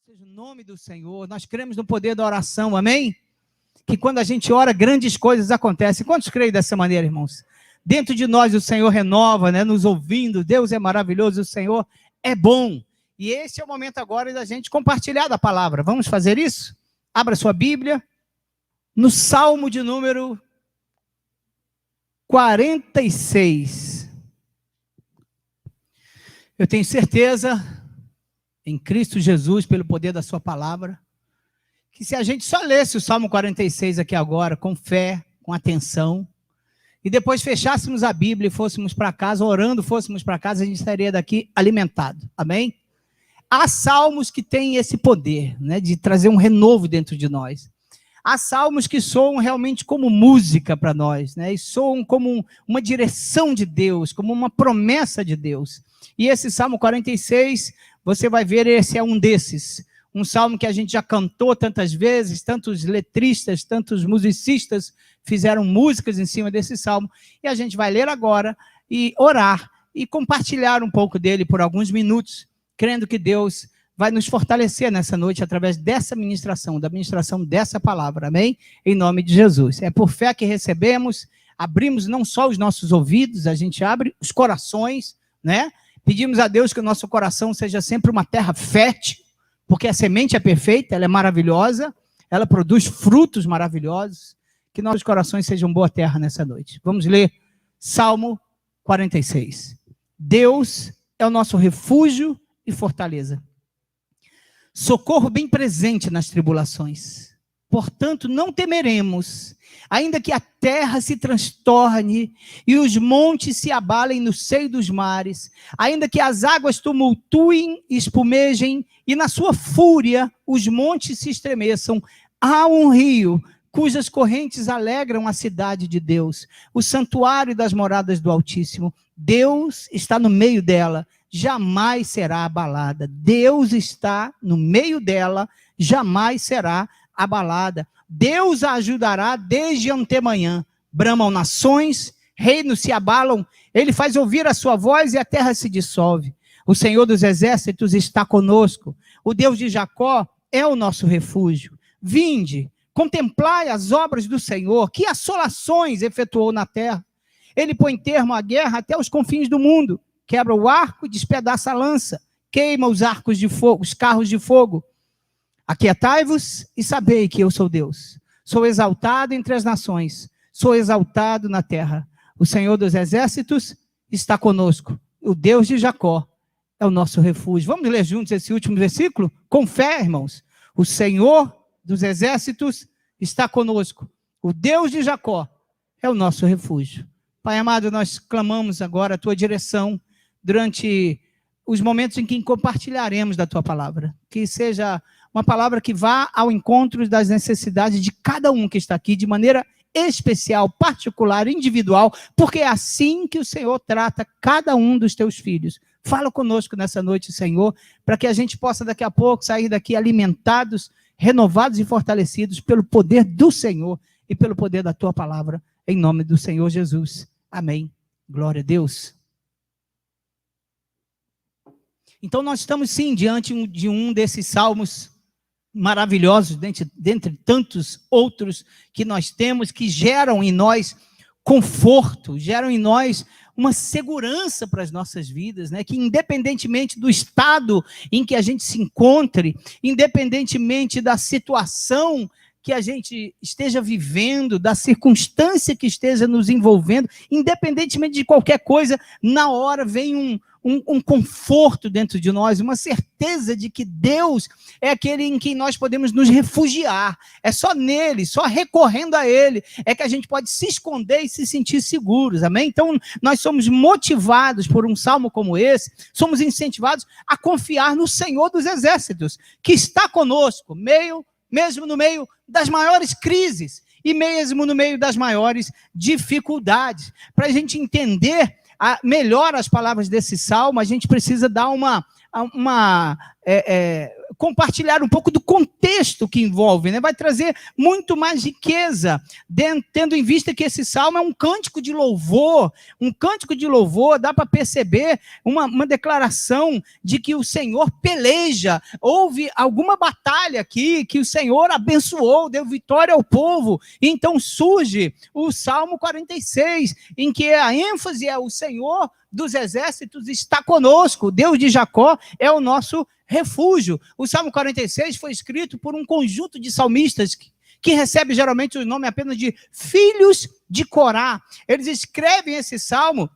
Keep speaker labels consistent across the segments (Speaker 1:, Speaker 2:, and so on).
Speaker 1: seja o nome do Senhor. Nós cremos no poder da oração, amém? Que quando a gente ora, grandes coisas acontecem. Quantos creem dessa maneira, irmãos? Dentro de nós o Senhor renova, né? Nos ouvindo. Deus é maravilhoso, o Senhor é bom. E esse é o momento agora da gente compartilhar da palavra. Vamos fazer isso? Abra sua Bíblia no Salmo de número 46. Eu tenho certeza, em Cristo Jesus, pelo poder da sua palavra, que se a gente só lesse o Salmo 46 aqui agora, com fé, com atenção, e depois fechássemos a Bíblia e fôssemos para casa, orando, fôssemos para casa, a gente estaria daqui alimentado, amém? Há salmos que têm esse poder, né, de trazer um renovo dentro de nós. Há salmos que soam realmente como música para nós, né, e soam como uma direção de Deus, como uma promessa de Deus. E esse Salmo 46, você vai ver, esse é um desses. Um salmo que a gente já cantou tantas vezes, tantos letristas, tantos musicistas fizeram músicas em cima desse salmo. E a gente vai ler agora e orar e compartilhar um pouco dele por alguns minutos, crendo que Deus vai nos fortalecer nessa noite através dessa ministração, da ministração dessa palavra, amém? Em nome de Jesus. É por fé que recebemos, abrimos não só os nossos ouvidos, a gente abre os corações, né? Pedimos a Deus que o nosso coração seja sempre uma terra fértil, porque a semente é perfeita, ela é maravilhosa, ela produz frutos maravilhosos, que nossos corações sejam boa terra nessa noite. Vamos ler Salmo 46. Deus é o nosso refúgio e fortaleza, socorro bem presente nas tribulações. Portanto, não temeremos, ainda que a terra se transtorne e os montes se abalem no seio dos mares, ainda que as águas tumultuem e espumejem, e na sua fúria os montes se estremeçam. Há um rio cujas correntes alegram a cidade de Deus, o santuário das moradas do Altíssimo. Deus está no meio dela, jamais será abalada. Deus está no meio dela, jamais será abalada. Deus a ajudará desde antemanhã. Bramam nações, reinos se abalam, ele faz ouvir a sua voz e a terra se dissolve. O Senhor dos exércitos está conosco, o Deus de Jacó é o nosso refúgio. Vinde, contemplai as obras do Senhor, que assolações efetuou na terra. Ele põe termo à guerra até os confins do mundo, quebra o arco e despedaça a lança, queima os arcos de fogo, os carros de fogo. Aquietai-vos e sabei que eu sou Deus. Sou exaltado entre as nações, sou exaltado na terra. O Senhor dos exércitos está conosco. O Deus de Jacó é o nosso refúgio. Vamos ler juntos esse último versículo? Com fé, irmãos. O Senhor dos exércitos está conosco. O Deus de Jacó é o nosso refúgio. Pai amado, nós clamamos agora a tua direção durante os momentos em que compartilharemos da tua palavra. Que seja uma palavra que vá ao encontro das necessidades de cada um que está aqui, de maneira especial, particular, individual, porque é assim que o Senhor trata cada um dos teus filhos. Fala conosco nessa noite, Senhor, para que a gente possa daqui a pouco sair daqui alimentados, renovados e fortalecidos pelo poder do Senhor e pelo poder da tua palavra, em nome do Senhor Jesus. Amém. Glória a Deus. Então nós estamos sim diante de um desses salmos maravilhosos, dentre tantos outros que nós temos, que geram em nós conforto, geram em nós uma segurança para as nossas vidas, né? Que independentemente do estado em que a gente se encontre, independentemente da situação que a gente esteja vivendo, da circunstância que esteja nos envolvendo, independentemente de qualquer coisa, na hora vem um conforto dentro de nós, uma certeza de que Deus é aquele em quem nós podemos nos refugiar. É só nele, só recorrendo a ele, é que a gente pode se esconder e se sentir seguros, amém? Então, nós somos motivados por um salmo como esse, somos incentivados a confiar no Senhor dos exércitos, que está conosco, mesmo no meio das maiores crises e mesmo no meio das maiores dificuldades. Para a gente entender melhor as palavras desse salmo, a gente precisa dar compartilhar um pouco do contexto que envolve, né? Vai trazer muito mais riqueza, tendo em vista que esse salmo é um cântico de louvor, dá para perceber uma declaração de que o Senhor peleja, houve alguma batalha aqui, que o Senhor abençoou, deu vitória ao povo, e então surge o Salmo 46, em que a ênfase é o Senhor dos exércitos está conosco, o Deus de Jacó é o nosso refúgio. O Salmo 46 foi escrito por um conjunto de salmistas que recebe geralmente o nome apenas de filhos de Corá. Eles escrevem esse salmo,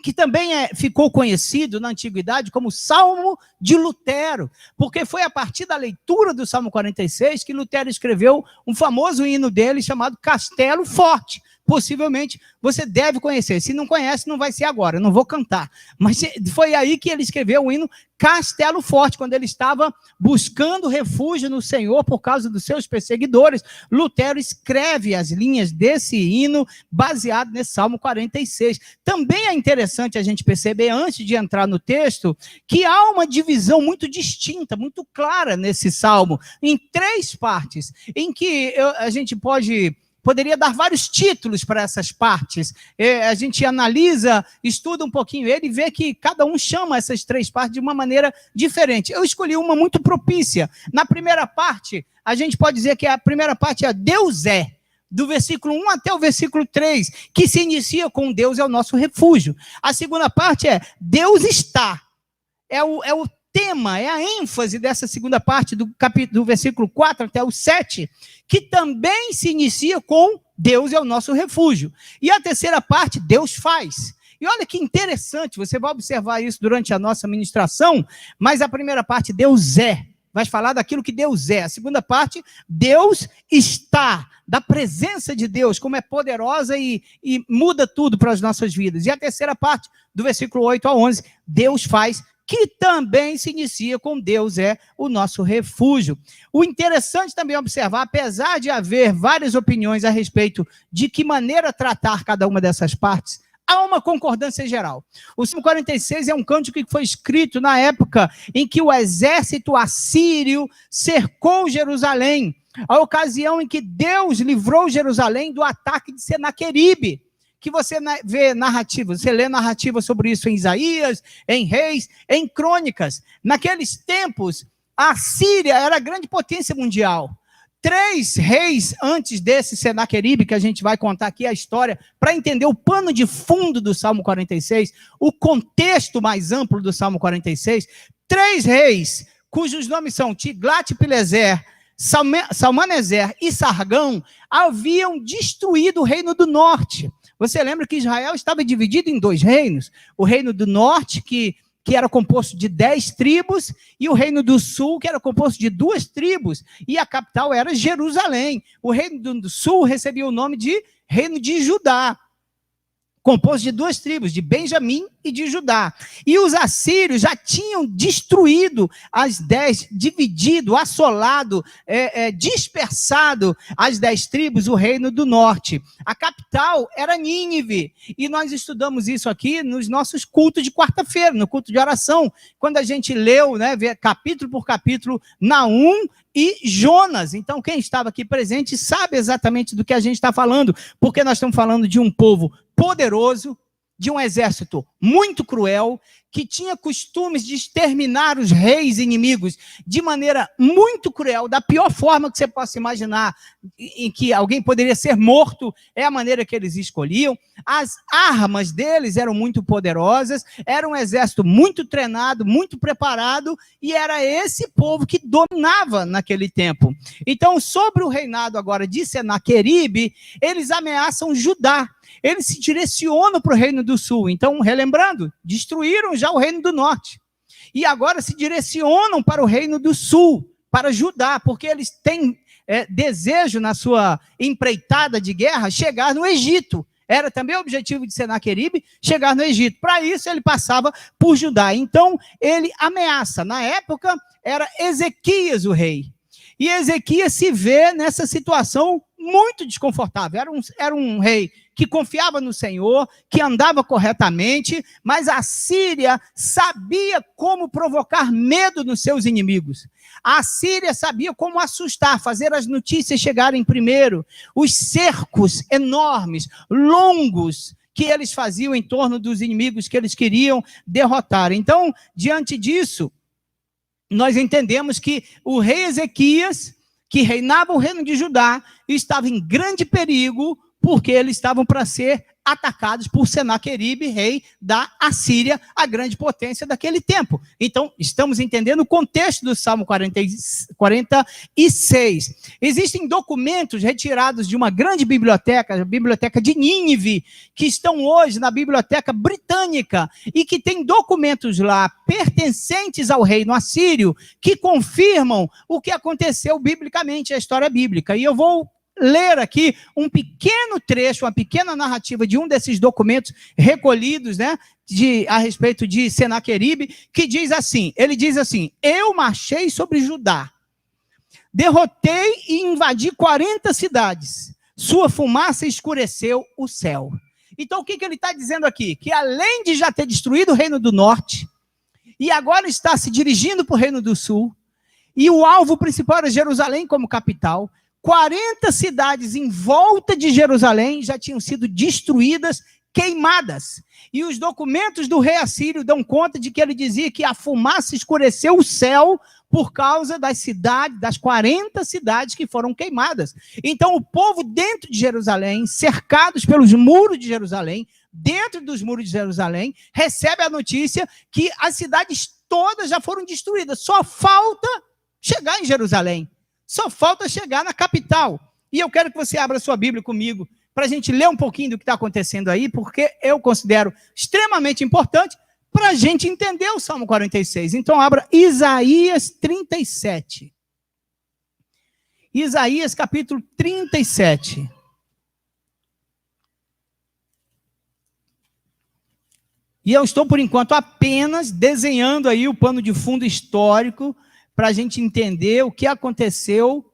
Speaker 1: que também ficou conhecido na antiguidade como Salmo de Lutero, porque foi a partir da leitura do Salmo 46 que Lutero escreveu um famoso hino dele chamado Castelo Forte. Possivelmente você deve conhecer. Se não conhece, não vai ser agora, eu não vou cantar. Mas foi aí que ele escreveu o hino Castelo Forte, quando ele estava buscando refúgio no Senhor por causa dos seus perseguidores. Lutero escreve as linhas desse hino baseado nesse Salmo 46. Também é interessante a gente perceber, antes de entrar no texto, que há uma divisão muito distinta, muito clara nesse salmo, em 3 partes, em que a gente poderia dar vários títulos para essas partes. A gente analisa, estuda um pouquinho ele e vê que cada um chama essas 3 partes de uma maneira diferente. Eu escolhi uma muito propícia. Na primeira parte, a gente pode dizer que a primeira parte é Deus é, do versículo 1 até o versículo 3, que se inicia com Deus é o nosso refúgio. A segunda parte é Deus está. É o tema, é a ênfase dessa segunda parte do versículo 4 até o 7, que também se inicia com Deus é o nosso refúgio. E a terceira parte, Deus faz. E olha que interessante, você vai observar isso durante a nossa ministração, mas a primeira parte, Deus é, vai falar daquilo que Deus é. A segunda parte, Deus está, da presença de Deus, como é poderosa e muda tudo para as nossas vidas. E a terceira parte, do versículo 8 ao 11, Deus faz, que também se inicia com Deus é o nosso refúgio. O interessante também é observar, apesar de haver várias opiniões a respeito de que maneira tratar cada uma dessas partes, há uma concordância geral. O Salmo 46 é um cântico que foi escrito na época em que o exército assírio cercou Jerusalém, a ocasião em que Deus livrou Jerusalém do ataque de Senaqueribe, que você vê narrativa, você lê narrativa sobre isso em Isaías, em Reis, em Crônicas. Naqueles tempos, a Síria era a grande potência mundial. 3 reis antes desse Senaqueribe, que a gente vai contar aqui a história, para entender o pano de fundo do Salmo 46, o contexto mais amplo do Salmo 46, 3 reis, cujos nomes são Tiglat-Pileser, Salmaneser e Sargão, haviam destruído o reino do norte. Você lembra que Israel estava dividido em 2 reinos? O reino do norte, que era composto de 10 tribos, e o reino do sul, que era composto de 2 tribos, e a capital era Jerusalém. O reino do sul recebia o nome de Reino de Judá, composto de 2 tribos, de Benjamim e de Judá. E os assírios já tinham destruído as 10, dividido, assolado, dispersado as 10 tribos, o reino do norte. A capital era Nínive, e nós estudamos isso aqui nos nossos cultos de quarta-feira, no culto de oração, quando a gente leu, né, capítulo por capítulo, Naum e Jonas. Então, quem estava aqui presente sabe exatamente do que a gente está falando, porque nós estamos falando de um povo poderoso, de um exército muito cruel, que tinha costumes de exterminar os reis inimigos de maneira muito cruel, da pior forma que você possa imaginar, em que alguém poderia ser morto, é a maneira que eles escolhiam. As armas deles eram muito poderosas, era um exército muito treinado, muito preparado, e era esse povo que dominava naquele tempo. Então, sobre o reinado agora de Senaqueribe, eles ameaçam Judá. Eles se direcionam para o reino do sul. Então, relembrando, destruíram já o reino do norte. E agora se direcionam para o reino do sul, para Judá, porque eles têm desejo na sua empreitada de guerra chegar no Egito. Era também o objetivo de Senaqueribe chegar no Egito. Para isso, ele passava por Judá. Então, ele ameaça. Na época, era Ezequias o rei. E Ezequias se vê nessa situação muito desconfortável. Era um rei que confiava no Senhor, que andava corretamente, mas a Síria sabia como provocar medo nos seus inimigos. A Síria sabia como assustar, fazer as notícias chegarem primeiro. Os cercos enormes, longos, que eles faziam em torno dos inimigos que eles queriam derrotar. Então, diante disso, nós entendemos que o rei Ezequias, que reinava o reino de Judá, estava em grande perigo, porque eles estavam para ser atacados por Senaqueribe, rei da Assíria, a grande potência daquele tempo. Então, estamos entendendo o contexto do Salmo 46. Existem documentos retirados de uma grande biblioteca, a biblioteca de Nínive, que estão hoje na biblioteca britânica, e que tem documentos lá pertencentes ao reino assírio, que confirmam o que aconteceu biblicamente, a história bíblica. E eu vou ler aqui um pequeno trecho, uma pequena narrativa de um desses documentos recolhidos, né, a respeito de Senaqueribe, que diz assim, ele diz assim: eu marchei sobre Judá, derrotei e invadi 40 cidades, sua fumaça escureceu o céu. Então o que ele está dizendo aqui? Que além de já ter destruído o reino do norte, e agora está se dirigindo para o reino do sul, e o alvo principal era Jerusalém como capital, 40 cidades em volta de Jerusalém já tinham sido destruídas, queimadas. E os documentos do rei assírio dão conta de que ele dizia que a fumaça escureceu o céu por causa das cidades, das 40 cidades que foram queimadas. Então o povo dentro de Jerusalém, cercados pelos muros de Jerusalém, dentro dos muros de Jerusalém, recebe a notícia que as cidades todas já foram destruídas. Só falta chegar em Jerusalém. Só falta chegar na capital. E eu quero que você abra sua Bíblia comigo, para a gente ler um pouquinho do que está acontecendo aí, porque eu considero extremamente importante para a gente entender o Salmo 46. Então, abra Isaías 37. Isaías, capítulo 37. E eu estou, por enquanto, apenas desenhando aí o pano de fundo histórico, para a gente entender o que aconteceu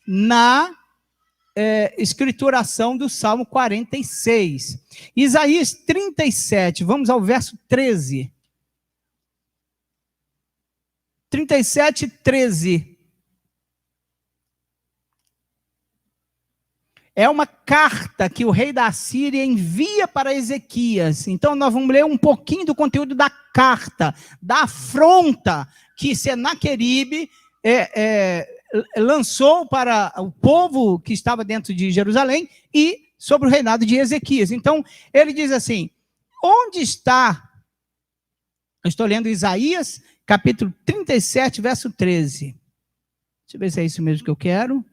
Speaker 1: na escrituração do Salmo 46. Isaías 37, vamos ao verso 13. 37, 13. É uma carta que o rei da Assíria envia para Ezequias. Então, nós vamos ler um pouquinho do conteúdo da carta, da afronta que Senaqueribe lançou para o povo que estava dentro de Jerusalém e sobre o reinado de Ezequias. Então, ele diz assim, onde está... Eu estou lendo Isaías, capítulo 37, verso 13. Deixa eu ver se é isso mesmo que eu quero.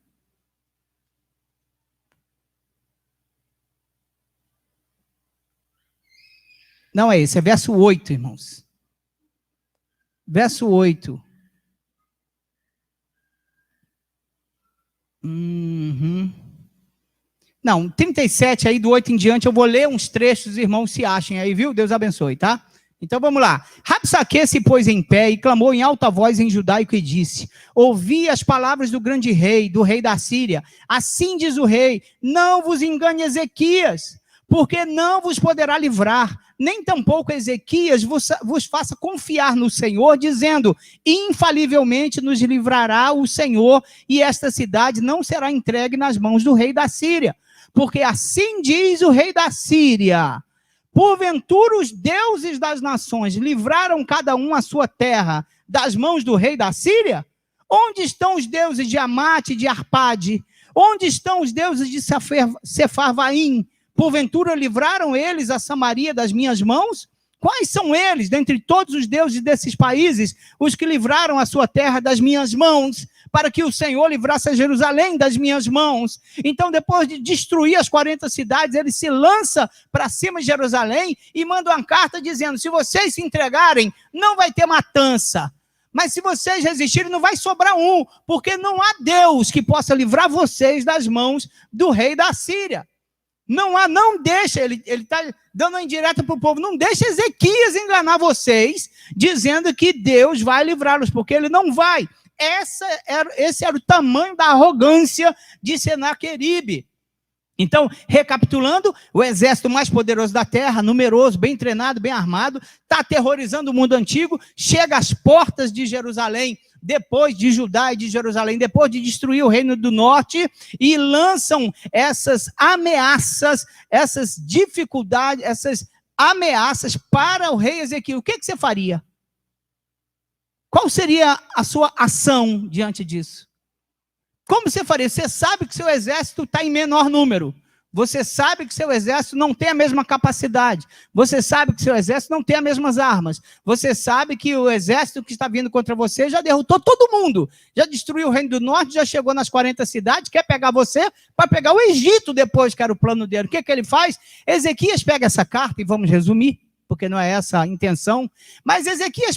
Speaker 1: Não é esse, é verso 8, irmãos. Verso 8. Não, 37 aí, do 8 em diante, eu vou ler uns trechos, os irmãos se achem aí, viu? Deus abençoe, tá? Então vamos lá. Rabsaque se pôs em pé e clamou em alta voz em judaico e disse: ouvi as palavras do grande rei, do rei da Síria. Assim diz o rei: não vos engane Ezequias, porque não vos poderá livrar, nem tampouco Ezequias vos faça confiar no Senhor, dizendo: infalivelmente nos livrará o Senhor, e esta cidade não será entregue nas mãos do rei da Síria. Porque assim diz o rei da Síria: porventura os deuses das nações livraram cada um a sua terra das mãos do rei da Síria? Onde estão os deuses de Amate e de Arpade? Onde estão os deuses de Sefarvaim? Porventura livraram eles a Samaria das minhas mãos? Quais são eles, dentre todos os deuses desses países, os que livraram a sua terra das minhas mãos, para que o Senhor livrasse a Jerusalém das minhas mãos? Então, depois de destruir as 40 cidades, ele se lança para cima de Jerusalém e manda uma carta dizendo: se vocês se entregarem, não vai ter matança. Mas se vocês resistirem, não vai sobrar um, porque não há Deus que possa livrar vocês das mãos do rei da Síria. Não deixa, ele está dando uma indireta para o povo, não deixa Ezequias enganar vocês, dizendo que Deus vai livrá-los, porque ele não vai. Esse era o tamanho da arrogância de Senaqueribe. Então, recapitulando, o exército mais poderoso da terra, numeroso, bem treinado, bem armado, está aterrorizando o mundo antigo, chega às portas de Jerusalém, depois de Judá e de Jerusalém, depois de destruir o reino do norte, e lançam essas ameaças, essas dificuldades, essas ameaças para o rei Ezequiel. O que você faria? Qual seria a sua ação diante disso? Como você faria? Você sabe que seu exército está em menor número. Você sabe que seu exército não tem a mesma capacidade. Você sabe que seu exército não tem as mesmas armas. Você sabe que o exército que está vindo contra você já derrotou todo mundo. Já destruiu o reino do norte, já chegou nas 40 cidades, quer pegar você para pegar o Egito depois, que era o plano dele. O que ele faz? Ezequias pega essa carta, e vamos resumir, porque não é essa a intenção, mas Ezequias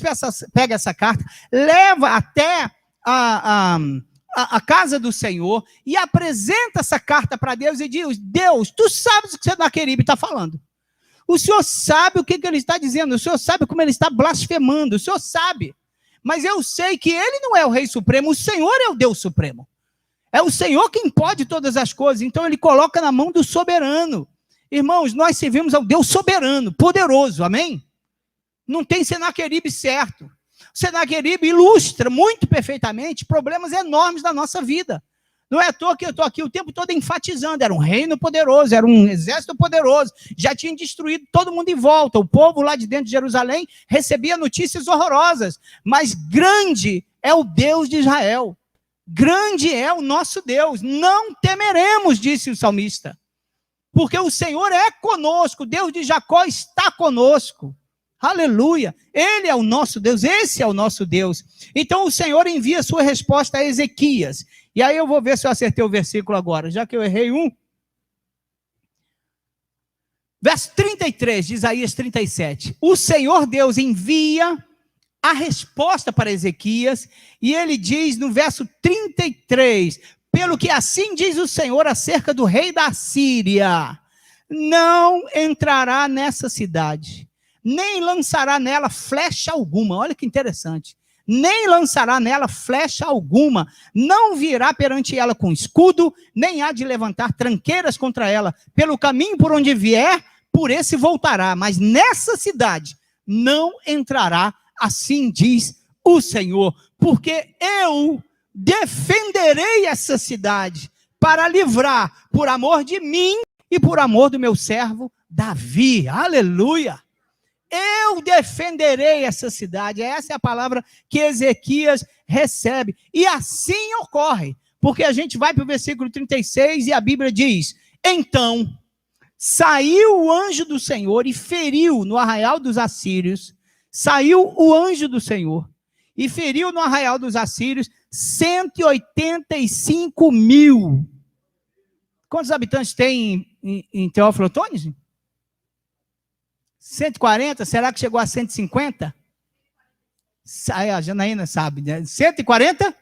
Speaker 1: pega essa carta, leva até a casa do Senhor e apresenta essa carta para Deus e diz: Deus, tu sabes o que Senaqueribe está falando. O Senhor sabe o que ele está dizendo, o Senhor sabe como ele está blasfemando, o Senhor sabe. Mas eu sei que ele não é o Rei Supremo, o Senhor é o Deus Supremo. É o Senhor quem pode todas as coisas, então ele coloca na mão do soberano. Irmãos, nós servimos ao Deus soberano, poderoso, amém? Não tem Senaqueribe certo. Senaqueribe ilustra muito perfeitamente problemas enormes da nossa vida. Não é à toa que eu estou aqui o tempo todo enfatizando, era um reino poderoso, era um exército poderoso, já tinha destruído todo mundo em volta, o povo lá de dentro de Jerusalém recebia notícias horrorosas, mas grande é o Deus de Israel, grande é o nosso Deus, não temeremos, disse o salmista, porque o Senhor é conosco, Deus de Jacó está conosco. Aleluia, ele é o nosso Deus, esse é o nosso Deus. Então o Senhor envia sua resposta a Ezequias, e aí eu vou ver se eu acertei o versículo agora, já que eu errei um. Verso 33 de Isaías 37, o Senhor Deus envia a resposta para Ezequias, e ele diz no verso 33, pelo que assim diz o Senhor acerca do rei da Síria, não entrará nessa cidade, nem lançará nela flecha alguma. Olha que interessante. Nem lançará nela flecha alguma, não virá perante ela com escudo, nem há de levantar tranqueiras contra ela. Pelo caminho por onde vier, por esse voltará. Mas nessa cidade não entrará, assim diz o Senhor. Porque eu defenderei essa cidade para livrar, por amor de mim e por amor do meu servo Davi. Aleluia! Eu defenderei essa cidade. Essa é a palavra que Ezequias recebe. E assim ocorre. Porque a gente vai para o versículo 36 e a Bíblia diz: então saiu o anjo do Senhor e feriu no arraial dos assírios. Saiu o anjo do Senhor e feriu no arraial dos assírios 185 mil. Quantos habitantes tem em Teófilo Otoni? 140? Será que chegou a 150? A Janaína sabe, né? 140?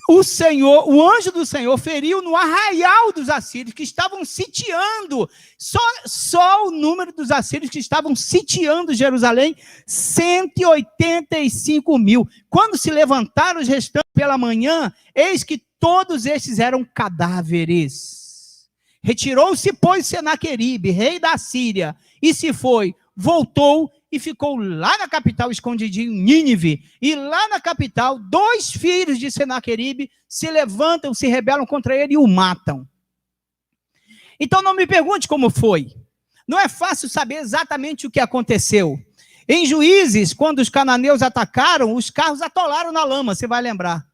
Speaker 1: O Senhor, o anjo do Senhor feriu no arraial dos assírios que estavam sitiando, só o número dos assírios que estavam sitiando Jerusalém, 185 mil. Quando se levantaram os restantes pela manhã, eis que todos estes eram cadáveres. Retirou-se, pois, Senaqueribe, rei da Síria, e se foi, voltou e ficou lá na capital, escondidinho, Nínive. E lá na capital, 2 filhos de Senaqueribe se levantam, se rebelam contra ele e o matam. Então não me pergunte como foi. Não é fácil saber exatamente o que aconteceu. Em Juízes, quando os cananeus atacaram, os carros atolaram na lama, você vai lembrar.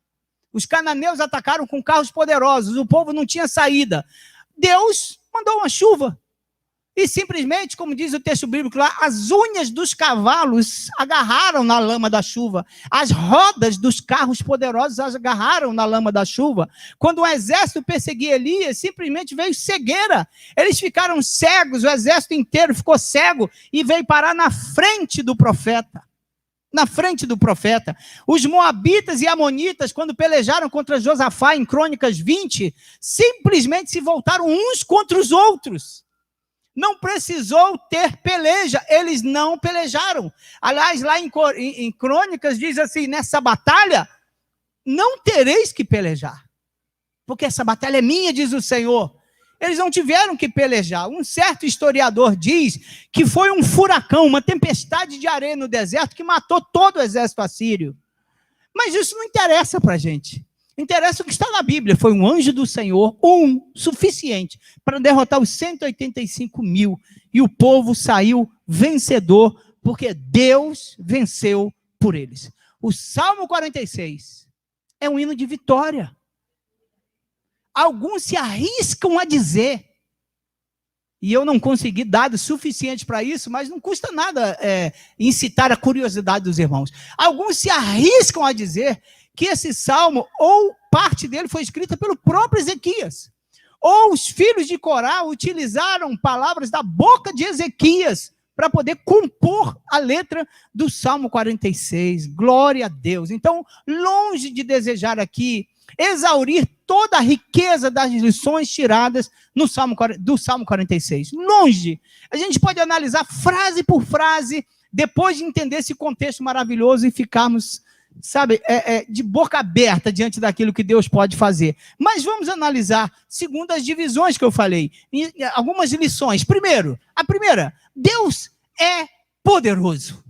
Speaker 1: Os cananeus atacaram com carros poderosos, o povo não tinha saída. Deus mandou uma chuva. E simplesmente, como diz o texto bíblico lá, as unhas dos cavalos agarraram na lama da chuva. As rodas dos carros poderosos agarraram na lama da chuva. Quando o exército perseguia Elias, simplesmente veio cegueira. Eles ficaram cegos, o exército inteiro ficou cego e veio parar na frente do profeta. Na frente do profeta. Os moabitas e amonitas, quando pelejaram contra Josafá em Crônicas 20, simplesmente se voltaram uns contra os outros. Não precisou ter peleja, eles não pelejaram. Aliás, lá em Crônicas diz assim, nessa batalha, não tereis que pelejar, porque essa batalha é minha, diz o Senhor. Eles não tiveram que pelejar. Um certo historiador diz que foi um furacão, uma tempestade de areia no deserto que matou todo o exército assírio. Mas isso não interessa para a gente. Interessa o que está na Bíblia. Foi um anjo do Senhor, suficiente, para derrotar os 185 mil. E o povo saiu vencedor, porque Deus venceu por eles. O Salmo 46 é um hino de vitória. Alguns se arriscam a dizer, e eu não consegui dados suficientes para isso, mas não custa nada incitar a curiosidade dos irmãos. Alguns se arriscam a dizer que esse salmo, ou parte dele, foi escrita pelo próprio Ezequias. Ou os filhos de Corá utilizaram palavras da boca de Ezequias para poder compor a letra do Salmo 46. Glória a Deus. Então, longe de desejar aqui exaurir toda a riqueza das lições tiradas do Salmo 46. Longe. A gente pode analisar frase por frase, depois de entender esse contexto maravilhoso e ficarmos, sabe, de boca aberta diante daquilo que Deus pode fazer. Mas vamos analisar, segundo as divisões que eu falei, algumas lições. A primeira, Deus é poderoso.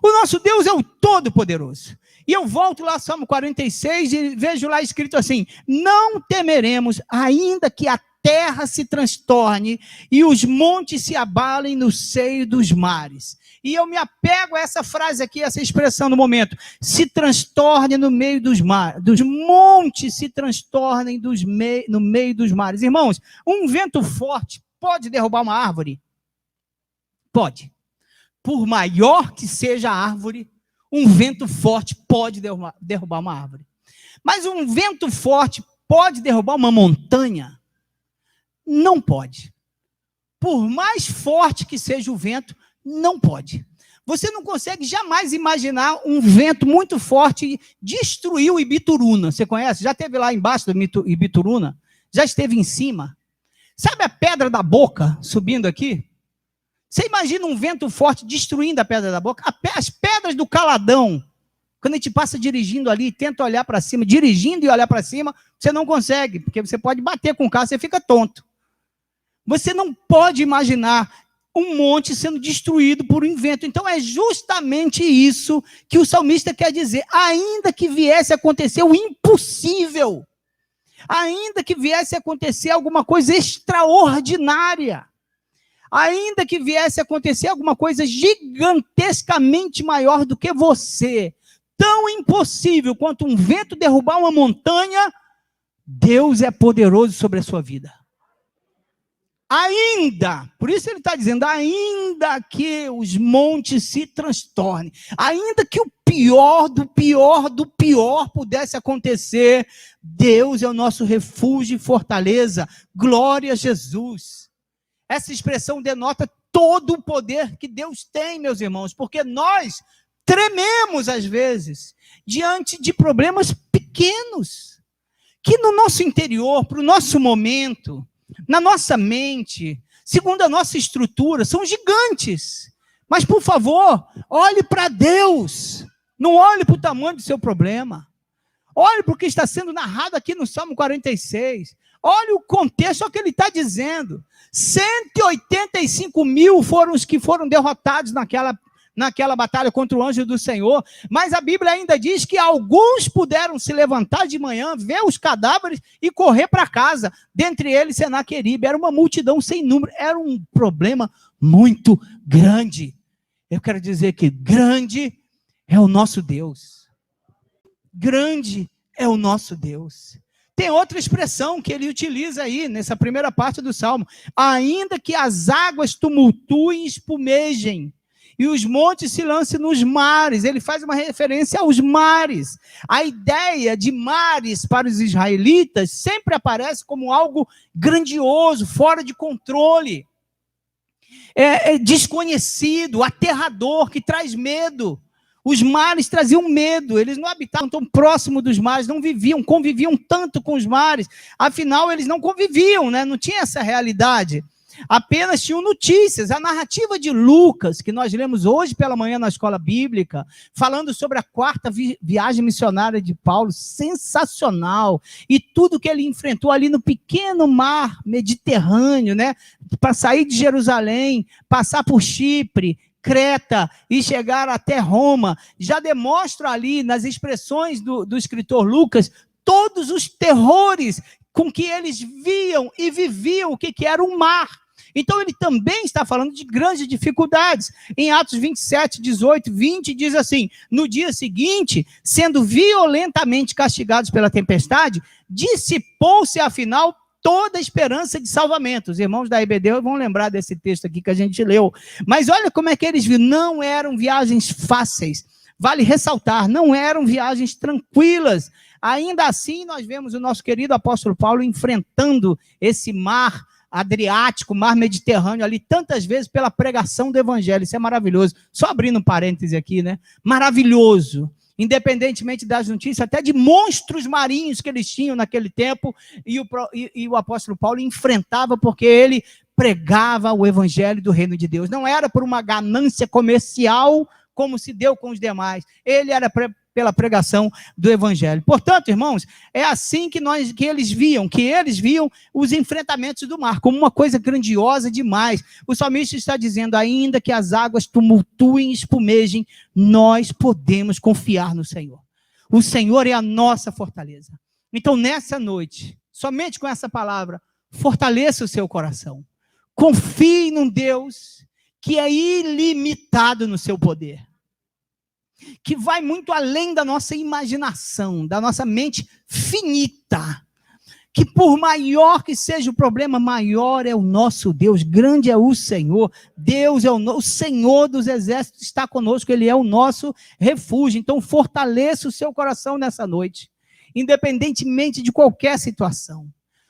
Speaker 1: O nosso Deus é o Todo-Poderoso. E eu volto lá, Salmo 46, e vejo lá escrito assim: não temeremos, ainda que a terra se transtorne e os montes se abalem no seio dos mares. E eu me apego a essa frase aqui, essa expressão no momento: se transtorne no meio dos mares, dos montes se transtornem no meio dos mares. Irmãos, um vento forte pode derrubar uma árvore? Pode. Por maior que seja a árvore, um vento forte pode derrubar uma árvore. Mas um vento forte pode derrubar uma montanha? Não pode. Por mais forte que seja o vento, não pode. Você não consegue jamais imaginar um vento muito forte destruir o Ibituruna. Você conhece? Já esteve lá embaixo do Ibituruna? Já esteve em cima? Sabe a Pedra da Boca subindo aqui? Você imagina um vento forte destruindo a Pedra da Boca? As pedras do Caladão, quando a gente passa dirigindo ali, tenta olhar para cima, dirigindo e olhar para cima, você não consegue, porque você pode bater com o carro, você fica tonto. Você não pode imaginar um monte sendo destruído por um vento. Então é justamente isso que o salmista quer dizer. Ainda que viesse a acontecer o impossível, ainda que viesse a acontecer alguma coisa extraordinária, ainda que viesse a acontecer alguma coisa gigantescamente maior do que você, tão impossível quanto um vento derrubar uma montanha, Deus é poderoso sobre a sua vida. Ainda, por isso ele está dizendo, ainda que os montes se transtornem, ainda que o pior do pior do pior pudesse acontecer, Deus é o nosso refúgio e fortaleza. Glória a Jesus. Essa expressão denota todo o poder que Deus tem, meus irmãos, porque nós trememos às vezes diante de problemas pequenos, que no nosso interior, para o nosso momento, na nossa mente, segundo a nossa estrutura, são gigantes. Mas, por favor, olhe para Deus. Não olhe para o tamanho do seu problema. Olhe para o que está sendo narrado aqui no Salmo 46. Olhe o contexto, olha o que ele está dizendo. 185 mil foram os que foram derrotados naquela batalha contra o anjo do Senhor, mas a Bíblia ainda diz que alguns puderam se levantar de manhã, ver os cadáveres e correr para casa, dentre eles Senaqueribe. Era uma multidão sem número, era um problema muito grande. Eu quero dizer que grande é o nosso Deus, grande é o nosso Deus. Tem outra expressão que ele utiliza aí, nessa primeira parte do Salmo: ainda que as águas tumultuem e espumejem, e os montes se lancem nos mares. Ele faz uma referência aos mares. A ideia de mares para os israelitas sempre aparece como algo grandioso, fora de controle, desconhecido, aterrador, que traz medo. Os mares traziam medo, eles não habitavam tão próximo dos mares, não conviviam tanto com os mares, afinal eles não conviviam, né? Não tinha essa realidade. apenas tinham notícias. A narrativa de Lucas, que nós lemos hoje pela manhã na escola bíblica, falando sobre a quarta viagem missionária de Paulo, sensacional, e tudo que ele enfrentou ali no pequeno mar Mediterrâneo, né? Para sair de Jerusalém, passar por Chipre, Creta e chegar até Roma, já demonstra ali nas expressões do escritor Lucas todos os terrores com que eles viam e viviam o que era o mar. Então ele também está falando de grandes dificuldades. Em Atos 27, 18, 20, diz assim: no dia seguinte, sendo violentamente castigados pela tempestade, dissipou-se afinal toda a esperança de salvamento. Os irmãos da IBD vão lembrar desse texto aqui que a gente leu. Mas olha como é que eles viram. Não eram viagens fáceis. Vale ressaltar, não eram viagens tranquilas. Ainda assim, nós vemos o nosso querido apóstolo Paulo enfrentando esse mar Adriático, mar Mediterrâneo ali, tantas vezes pela pregação do evangelho. Isso é maravilhoso. Só abrindo um parêntese aqui, né? Maravilhoso. Independentemente das notícias, até de monstros marinhos que eles tinham naquele tempo, e o apóstolo Paulo enfrentava porque ele pregava o evangelho do reino de Deus. Não era por uma ganância comercial, como se deu com os demais. Ele era pela pregação do evangelho. Portanto, irmãos, é assim que eles viam os enfrentamentos do mar, como uma coisa grandiosa demais. O salmista está dizendo: ainda que as águas tumultuem e espumejem, nós podemos confiar no Senhor. O Senhor é a nossa fortaleza. Então, nessa noite, somente com essa palavra, fortaleça o seu coração. Confie num Deus que é ilimitado no seu poder, que vai muito além da nossa imaginação, da nossa mente finita, que por maior que seja o problema, maior é o nosso Deus, grande é o Senhor. Deus é o Senhor dos exércitos, está conosco, Ele é o nosso refúgio. Então fortaleça o seu coração nessa noite, independentemente de qualquer situação.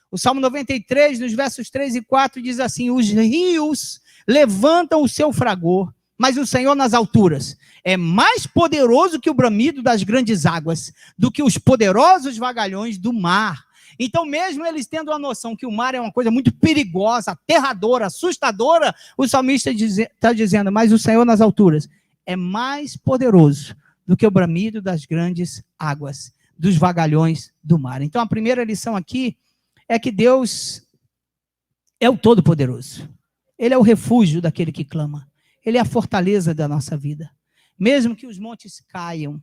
Speaker 1: O Salmo 93, nos versos 3 e 4, diz assim: os rios levantam o seu fragor, mas o Senhor nas alturas é mais poderoso que o bramido das grandes águas, do que os poderosos vagalhões do mar. Então, mesmo eles tendo a noção que o mar é uma coisa muito perigosa, aterradora, assustadora, o salmista está dizendo: mas o Senhor nas alturas é mais poderoso do que o bramido das grandes águas, dos vagalhões do mar. Então, a primeira lição aqui é que Deus é o Todo-Poderoso. Ele é o refúgio daquele que clama. Ele é a fortaleza da nossa vida. Mesmo que os montes caiam,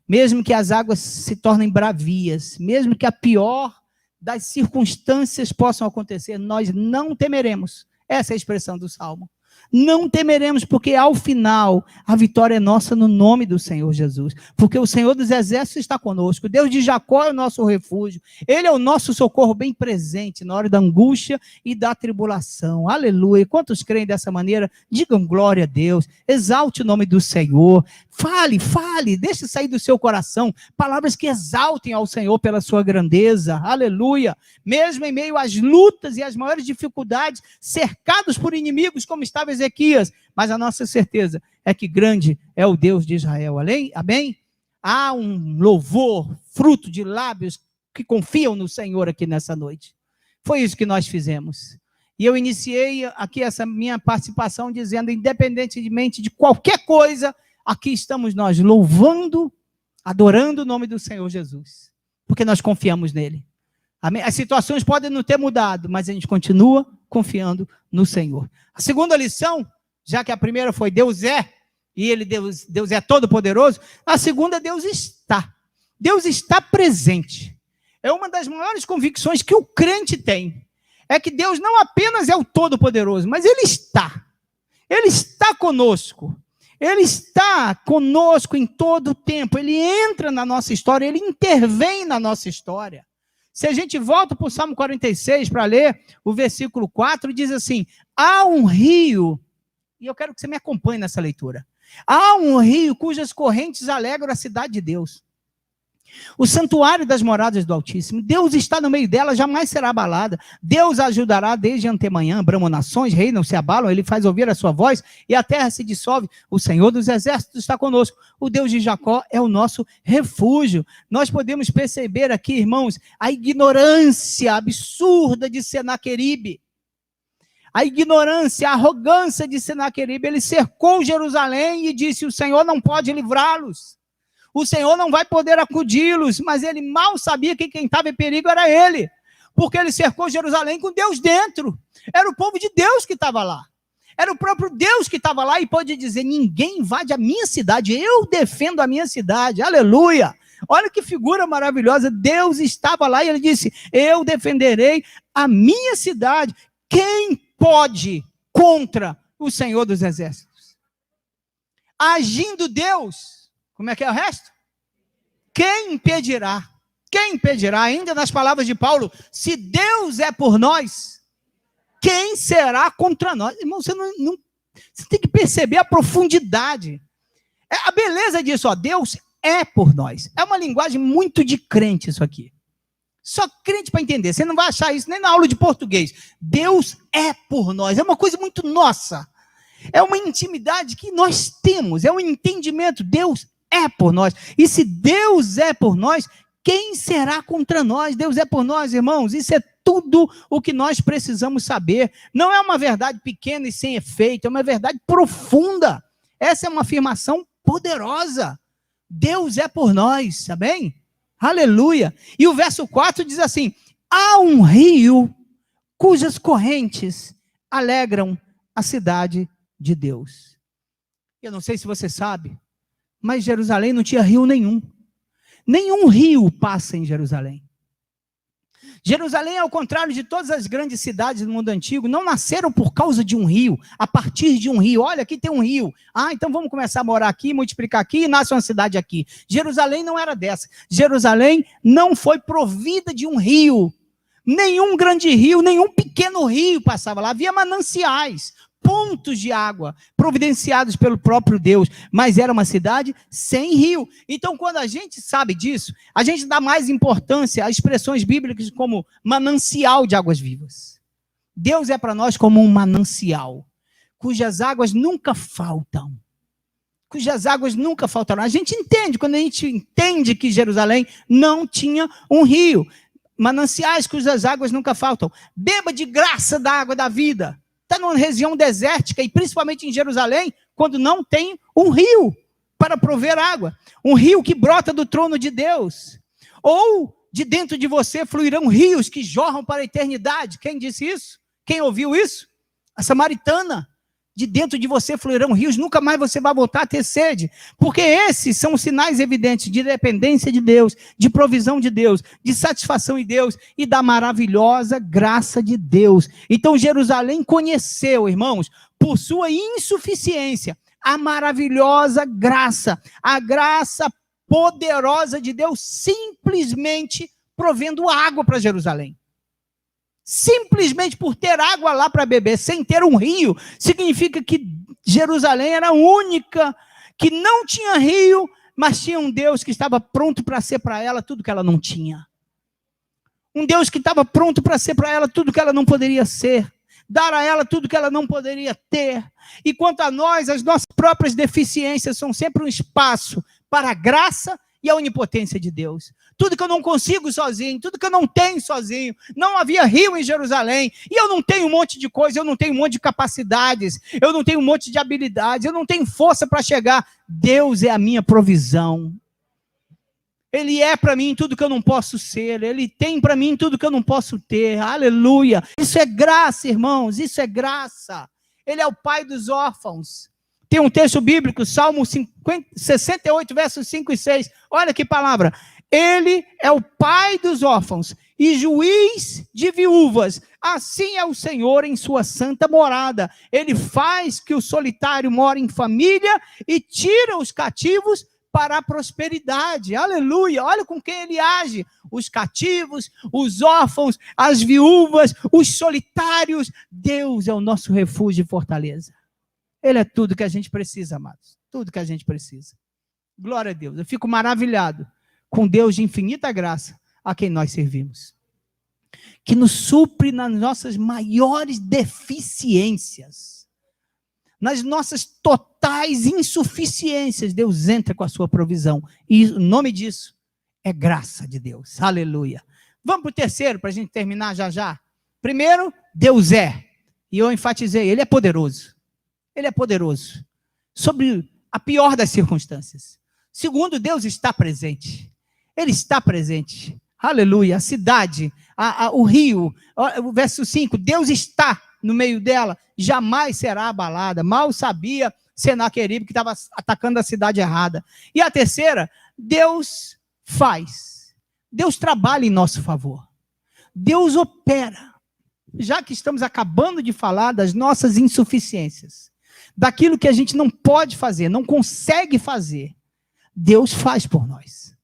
Speaker 1: mesmo que as águas se tornem bravias, mesmo que a pior das circunstâncias possam acontecer, nós não temeremos. Essa é a expressão do Salmo. Não temeremos, porque ao final a vitória é nossa no nome do Senhor Jesus. Porque o Senhor dos exércitos está conosco. Deus de Jacó é o nosso refúgio. Ele é o nosso socorro bem presente na hora da angústia e da tribulação. Aleluia. Quantos creem dessa maneira? Digam glória a Deus. Exalte o nome do Senhor. Fale, deixe sair do seu coração palavras que exaltem ao Senhor pela sua grandeza. Aleluia. Mesmo em meio às lutas e às maiores dificuldades, cercados por inimigos como estava Ezequias, mas a nossa certeza é que grande é o Deus de Israel. Amém? Há um louvor, fruto de lábios que confiam no Senhor aqui nessa noite. Foi isso que nós fizemos. E eu iniciei aqui essa minha participação dizendo: independentemente de qualquer coisa, aqui estamos nós louvando, adorando o nome do Senhor Jesus, porque nós confiamos nele. Amém? As situações podem não ter mudado, mas a gente continua confiando no Senhor. A segunda lição, já que a primeira foi Deus é, e Deus é todo poderoso, a segunda, Deus está. Deus está presente. É uma das maiores convicções que o crente tem. É que Deus não apenas é o todo poderoso, mas Ele está. Ele está conosco. Ele está conosco em todo o tempo. Ele entra na nossa história, Ele intervém na nossa história. Se a gente volta para o Salmo 46 para ler o versículo 4, diz assim: há um rio, e eu quero que você me acompanhe nessa leitura. Há um rio cujas correntes alegram a cidade de Deus, o santuário das moradas do Altíssimo. Deus está no meio dela, jamais será abalada. Deus a ajudará desde antemanhã. Bramonações reinam, se abalam, Ele faz ouvir a sua voz e a terra se dissolve. O Senhor dos exércitos está conosco. O Deus de Jacó é o nosso refúgio. Nós podemos perceber aqui, irmãos, a ignorância absurda de Senaqueribe. a ignorância, a arrogância de Senaqueribe. Ele cercou Jerusalém e disse: o Senhor não pode livrá-los, o Senhor não vai poder acudi-los. Mas ele mal sabia que quem estava em perigo era ele, porque ele cercou Jerusalém com Deus dentro. Era o povo de Deus que estava lá, era o próprio Deus que estava lá, e pode dizer: ninguém invade a minha cidade, eu defendo a minha cidade. Aleluia! Olha que figura maravilhosa. Deus estava lá e ele disse: eu defenderei a minha cidade. Quem pode contra o Senhor dos Exércitos? Agindo Deus, como é que é o resto? Quem impedirá? Quem impedirá? Ainda nas palavras de Paulo: se Deus é por nós, quem será contra nós? Irmão, você tem que perceber a profundidade, a beleza disso. Deus é por nós. É uma linguagem muito de crente isso aqui. Só crente para entender. Você não vai achar isso nem na aula de português. Deus é por nós. É uma coisa muito nossa. É uma intimidade que nós temos. É um entendimento. Deus é por nós. E se Deus é por nós, quem será contra nós? Deus é por nós, irmãos. Isso é tudo o que nós precisamos saber. Não é uma verdade pequena e sem efeito. É uma verdade profunda. Essa é uma afirmação poderosa. Deus é por nós, amém? Aleluia. E o verso 4 diz assim: há um rio cujas correntes alegram a cidade de Deus. Eu não sei se você sabe, mas Jerusalém não tinha rio nenhum. Nenhum rio passa em Jerusalém. Jerusalém, ao contrário de todas as grandes cidades do mundo antigo, não nasceram por causa de um rio, a partir de um rio. Olha, aqui tem um rio. Então vamos começar a morar aqui, multiplicar aqui e nasce uma cidade aqui. Jerusalém não era dessa. Jerusalém não foi provida de um rio. Nenhum grande rio, nenhum pequeno rio passava lá. Havia mananciais, pontos de água providenciados pelo próprio Deus, mas era uma cidade sem rio. Então, quando a gente sabe disso, a gente dá mais importância a expressões bíblicas como manancial de águas vivas. Deus é para nós como um manancial, cujas águas nunca faltam. Cujas águas nunca faltarão. A gente entende, quando a gente entende que Jerusalém não tinha um rio, mananciais cujas águas nunca faltam. Beba de graça da água da vida. Está numa região desértica, e principalmente em Jerusalém, quando não tem um rio para prover água. Um rio que brota do trono de Deus. Ou de dentro de você fluirão rios que jorram para a eternidade. Quem disse isso? Quem ouviu isso? A samaritana. De dentro de você fluirão rios, nunca mais você vai voltar a ter sede. Porque esses são os sinais evidentes de dependência de Deus, de provisão de Deus, de satisfação em Deus e da maravilhosa graça de Deus. Então Jerusalém conheceu, irmãos, por sua insuficiência, a maravilhosa graça, a graça poderosa de Deus, simplesmente provendo água para Jerusalém. Simplesmente por ter água lá para beber, sem ter um rio, significa que Jerusalém era a única que não tinha rio, mas tinha um Deus que estava pronto para ser para ela tudo que ela não tinha. Um Deus que estava pronto para ser para ela tudo que ela não poderia ser, dar a ela tudo que ela não poderia ter. E quanto a nós, as nossas próprias deficiências são sempre um espaço para a graça e a onipotência de Deus. Tudo que eu não consigo sozinho, tudo que eu não tenho sozinho. Não havia rio em Jerusalém, e eu não tenho um monte de coisa, eu não tenho um monte de capacidades, eu não tenho um monte de habilidades, eu não tenho força para chegar. Deus é a minha provisão. Ele é para mim tudo que eu não posso ser, Ele tem para mim tudo que eu não posso ter. Aleluia! Isso é graça, irmãos, isso é graça. Ele é o pai dos órfãos. Tem um texto bíblico, Salmo 68, versos 5 e 6. Olha que palavra. Ele é o pai dos órfãos e juiz de viúvas. Assim é o Senhor em sua santa morada. Ele faz que o solitário more em família e tira os cativos para a prosperidade. Aleluia! Olha com quem ele age. Os cativos, os órfãos, as viúvas, os solitários. Deus é o nosso refúgio e fortaleza. Ele é tudo que a gente precisa, amados. Tudo que a gente precisa. Glória a Deus. Eu fico maravilhado com Deus de infinita graça a quem nós servimos. Que nos supre nas nossas maiores deficiências. Nas nossas totais insuficiências. Deus entra com a sua provisão. E o nome disso é graça de Deus. Aleluia. Vamos para o terceiro, para a gente terminar já já. Primeiro, Deus é. E eu enfatizei, ele é poderoso. Ele é poderoso. Sobre a pior das circunstâncias. Segundo, Deus está presente. Ele está presente. Aleluia. A cidade, o rio, o verso 5, Deus está no meio dela, jamais será abalada. Mal sabia Senaqueribe que estava atacando a cidade errada. E a terceira, Deus faz. Deus trabalha em nosso favor. Deus opera. Já que estamos acabando de falar das nossas insuficiências, daquilo que a gente não pode fazer, não consegue fazer, Deus faz por nós.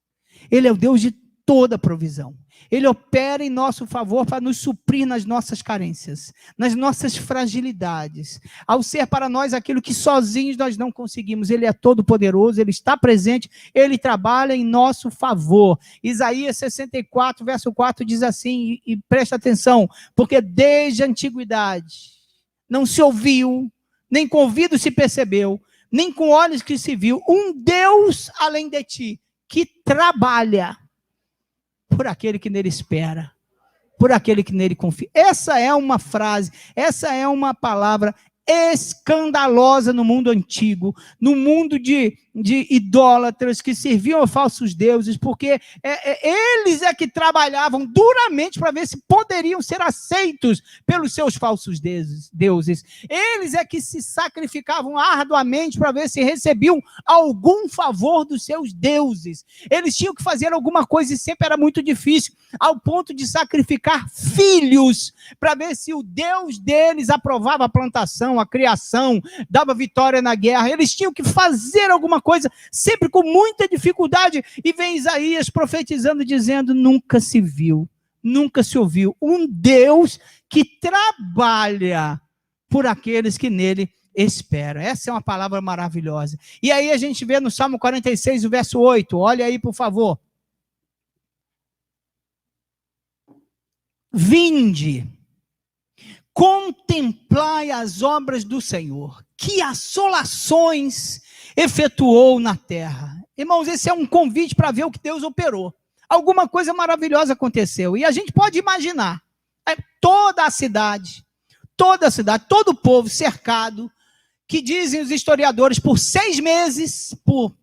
Speaker 1: Ele é o Deus de toda provisão. Ele opera em nosso favor para nos suprir nas nossas carências, nas nossas fragilidades, ao ser para nós aquilo que sozinhos nós não conseguimos. Ele é todo poderoso, ele está presente, ele trabalha em nosso favor. Isaías 64, verso 4 diz assim, e presta atenção, porque desde a antiguidade não se ouviu, nem com ouvido se percebeu, nem com olhos que se viu, um Deus além de ti, que trabalha por aquele que nele espera, por aquele que nele confia. Essa é uma frase, essa é uma palavra escandalosa no mundo antigo, no mundo de idólatras que serviam a falsos deuses, porque eles é que trabalhavam duramente para ver se poderiam ser aceitos pelos seus falsos deuses. Eles é que se sacrificavam arduamente para ver se recebiam algum favor dos seus deuses. Eles tinham que fazer alguma coisa e sempre era muito difícil, ao ponto de sacrificar filhos para ver se o Deus deles aprovava a plantação, a criação, dava vitória na guerra. Eles tinham que fazer alguma coisa, sempre com muita dificuldade, e vem Isaías profetizando, dizendo, nunca se viu, nunca se ouviu um Deus que trabalha por aqueles que nele esperam. Essa é uma palavra maravilhosa. E aí a gente vê no Salmo 46, o verso 8, olha aí por favor. Vinde, contemplai as obras do Senhor, que assolações efetuou na terra. Irmãos, esse é um convite para ver o que Deus operou. Alguma coisa maravilhosa aconteceu. E a gente pode imaginar, toda a cidade, todo o povo cercado, que dizem os historiadores, por 6 meses,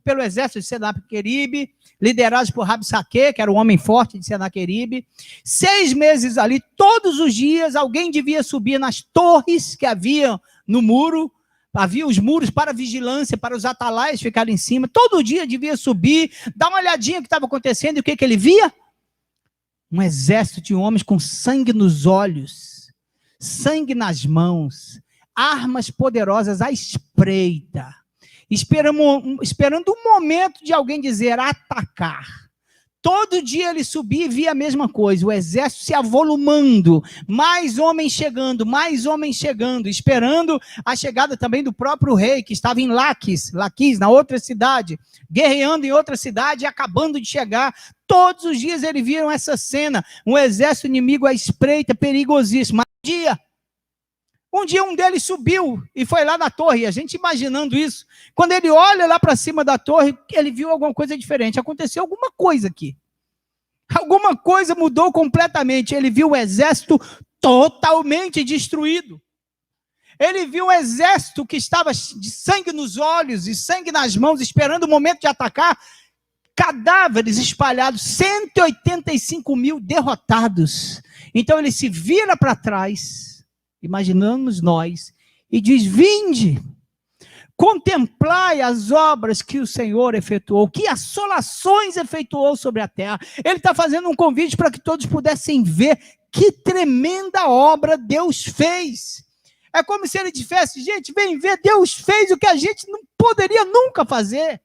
Speaker 1: pelo exército de Senaqueribe, liderados por Rabsaque, que era o homem forte de Senaqueribe, 6 meses ali, todos os dias, alguém devia subir nas torres que havia no muro, havia os muros para vigilância, para os atalaias ficarem em cima, todo dia devia subir, dar uma olhadinha no que estava acontecendo, e o que ele via? Um exército de homens com sangue nos olhos, sangue nas mãos, armas poderosas à espreita, esperando um momento de alguém dizer atacar. Todo dia ele subia e via a mesma coisa, o exército se avolumando, mais homens chegando, esperando a chegada também do próprio rei, que estava em Laquis, na outra cidade, guerreando em outra cidade e acabando de chegar. Todos os dias eles viram essa cena, um exército inimigo à espreita, perigosíssimo. Um dia um deles subiu e foi lá na torre, a gente imaginando isso. Quando ele olha lá para cima da torre, ele viu alguma coisa diferente. Aconteceu alguma coisa aqui. Alguma coisa mudou completamente. Ele viu o exército totalmente destruído. Ele viu um exército que estava de sangue nos olhos e sangue nas mãos, esperando o momento de atacar. Cadáveres espalhados, 185 mil derrotados. Então ele se vira para trás, imaginamos nós, e diz, vinde, contemplai as obras que o Senhor efetuou, que assolações efetuou sobre a terra. Ele está fazendo um convite para que todos pudessem ver que tremenda obra Deus fez. É como se ele dissesse, gente, vem ver, Deus fez o que a gente não poderia nunca fazer.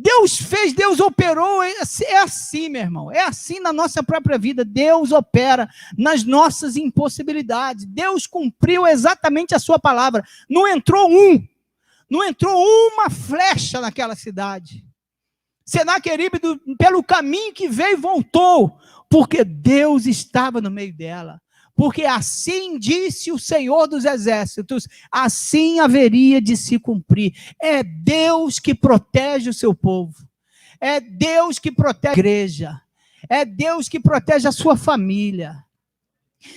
Speaker 1: Deus fez, Deus operou, é assim, meu irmão, é assim na nossa própria vida. Deus opera nas nossas impossibilidades. Deus cumpriu exatamente a sua palavra. Não entrou uma flecha naquela cidade. Senaqueribe, pelo caminho que veio, voltou, porque Deus estava no meio dela. Porque assim disse o Senhor dos Exércitos, assim haveria de se cumprir. É Deus que protege o seu povo. É Deus que protege a igreja. É Deus que protege a sua família.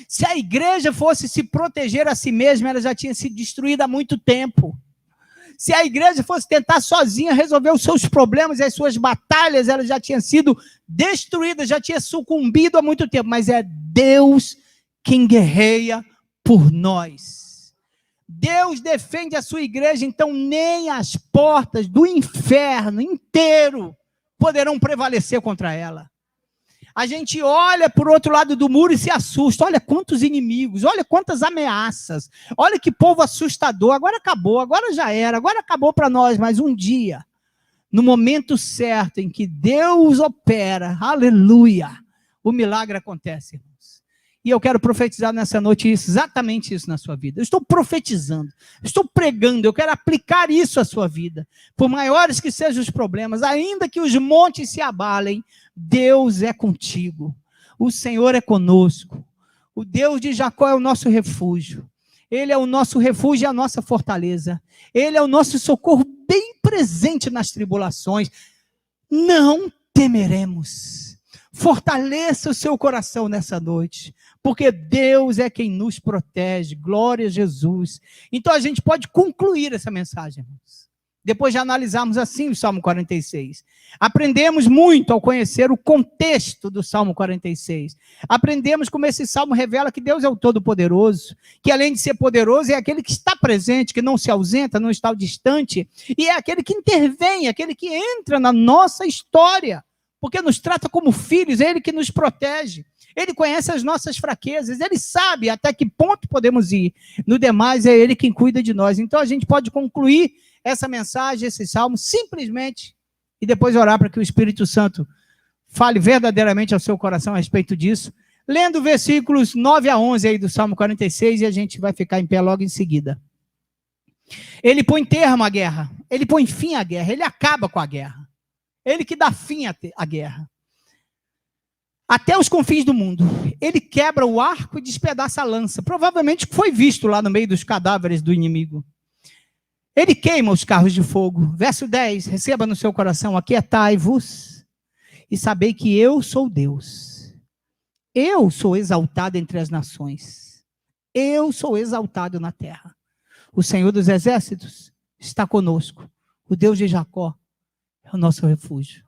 Speaker 1: Se a igreja fosse se proteger a si mesma, ela já tinha sido destruída há muito tempo. Se a igreja fosse tentar sozinha resolver os seus problemas e as suas batalhas, ela já tinha sido destruída, já tinha sucumbido há muito tempo. Mas é Deus quem guerreia por nós. Deus defende a sua igreja, então nem as portas do inferno inteiro poderão prevalecer contra ela. A gente olha por outro lado do muro e se assusta. Olha quantos inimigos, olha quantas ameaças, olha que povo assustador. Agora acabou, agora já era, agora acabou para nós. Mas um dia, no momento certo em que Deus opera, aleluia, o milagre acontece, irmãos. E eu quero profetizar nessa noite exatamente isso na sua vida. Eu estou profetizando, estou pregando, eu quero aplicar isso à sua vida. Por maiores que sejam os problemas, ainda que os montes se abalem, Deus é contigo. O Senhor é conosco. O Deus de Jacó é o nosso refúgio. Ele é o nosso refúgio e a nossa fortaleza. Ele é o nosso socorro bem presente nas tribulações. Não temeremos. Fortaleça o seu coração nessa noite, porque Deus é quem nos protege. Glória a Jesus. Então a gente pode concluir essa mensagem, irmãos, depois de analisarmos assim o Salmo 46. Aprendemos muito ao conhecer o contexto do Salmo 46. Aprendemos como esse Salmo revela que Deus é o Todo-Poderoso, que além de ser poderoso, é aquele que está presente, que não se ausenta, não está distante, e é aquele que intervém, aquele que entra na nossa história, porque nos trata como filhos, é Ele que nos protege. Ele conhece as nossas fraquezas, Ele sabe até que ponto podemos ir. No demais, é Ele quem cuida de nós. Então a gente pode concluir essa mensagem, esse salmo, simplesmente, e depois orar para que o Espírito Santo fale verdadeiramente ao seu coração a respeito disso, lendo versículos 9 a 11 aí do Salmo 46, e a gente vai ficar em pé logo em seguida. Ele põe termo à guerra, ele põe fim à guerra, ele acaba com a guerra. Ele que dá fim à guerra. Até os confins do mundo. Ele quebra o arco e despedaça a lança. Provavelmente foi visto lá no meio dos cadáveres do inimigo. Ele queima os carros de fogo. Verso 10. Receba no seu coração: aquietai-vos e sabei que eu sou Deus. Eu sou exaltado entre as nações. Eu sou exaltado na terra. O Senhor dos exércitos está conosco. O Deus de Jacó é o nosso refúgio.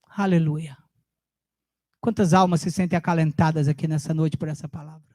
Speaker 1: Aleluia. Quantas almas se sentem acalentadas aqui nessa noite por essa palavra?